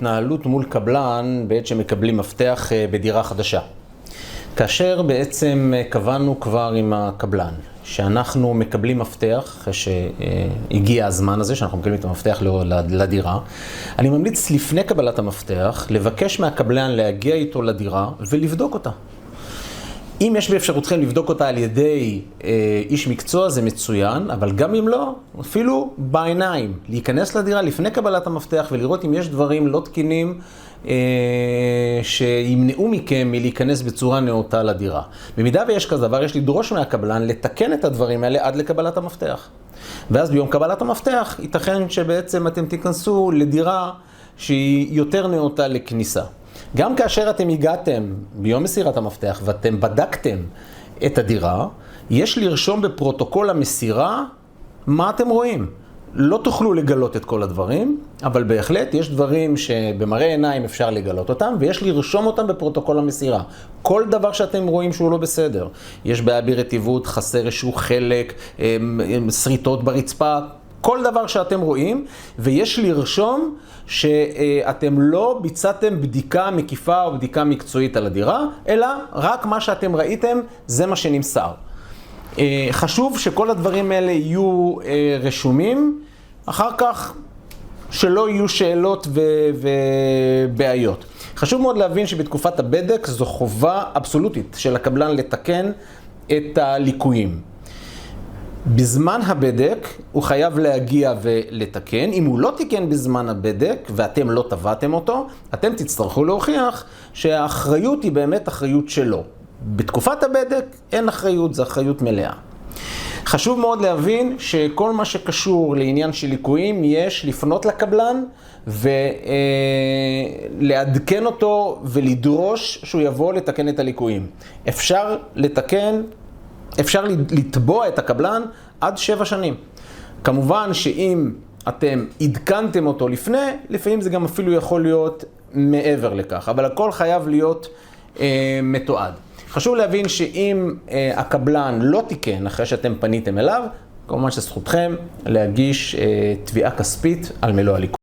התנהלות מול קבלן בעת שמקבלים מפתח בדירה חדשה. כאשר בעצם קבענו כבר עם הקבלן שאנחנו מקבלים מפתח, אחרי שהגיע הזמן הזה שאנחנו מקבלים את המפתח לדירה, אני ממליץ לפני קבלת המפתח לבקש מהקבלן להגיע איתו לדירה ולבדוק אותה. אם יש באפשרותכם לבדוק אותה על ידי איש מקצוע זה מצוין, אבל גם אם לא, אפילו בעיניים, להיכנס לדירה לפני קבלת המפתח ולראות אם יש דברים לא תקינים שימנעו מכם מלהיכנס בצורה נאותה לדירה. במידה ויש כזה דבר, יש לדרוש מהקבלן לתקן את הדברים האלה עד לקבלת המפתח. ואז ביום קבלת המפתח ייתכן שבעצם אתם תיכנסו לדירה שהיא יותר נאותה לכניסה. גם כאשר אתם הגעתם ביום מסירת המפתח ואתם בדקתם את הדירה, יש לרשום בפרוטוקול המסירה מה אתם רואים. לא תוכלו לגלות את כל הדברים, אבל בהחלט יש דברים שבמראה עיניים אפשר לגלות אותם, ויש לרשום אותם בפרוטוקול המסירה. כל דבר שאתם רואים שהוא לא בסדר. יש בעיה ברטיבות, חסר איזשהו חלק, שריטות ברצפה, כל דבר שאתם רואים, ויש לרשום שאתם לא ביצעתם בדיקה מקיפה או בדיקה מקצועית על הדירה, אלא רק מה שאתם ראיתם זה מה שנמסר. חשוב שכל הדברים האלה יהיו רשומים, אחר כך שלא יהיו שאלות ובעיות. חשוב מאוד להבין שבתקופת הבדק זו חובה אבסולוטית של הקבלן לתקן את הליקויים. בזמן הבדק הוא חייב להגיע ולתקן. אם הוא לא תיקן בזמן הבדק ואתם לא טבעתם אותו, אתם תצטרכו להוכיח שהאחריות היא באמת אחריות שלו. בתקופת הבדק אין אחריות, זה אחריות מלאה. חשוב מאוד להבין שכל מה שקשור לעניין של ליקויים יש לפנות לקבלן ולעדכן אותו ולדרוש שהוא יבוא לתקן את הליקויים. אפשר לתבוע את הקבלן עד 7 שנים. כמובן שאם אתם עדכנתם אותו לפעמים זה גם אפילו יכול להיות מעבר לכך, אבל הכל חייב להיות מתועד. חשוב להבין שאם הקבלן לא תיקן אחרי שאתם פניתם אליו, כמובן שזכותכם להגיש תביעה כספית על מלוא הליקוי.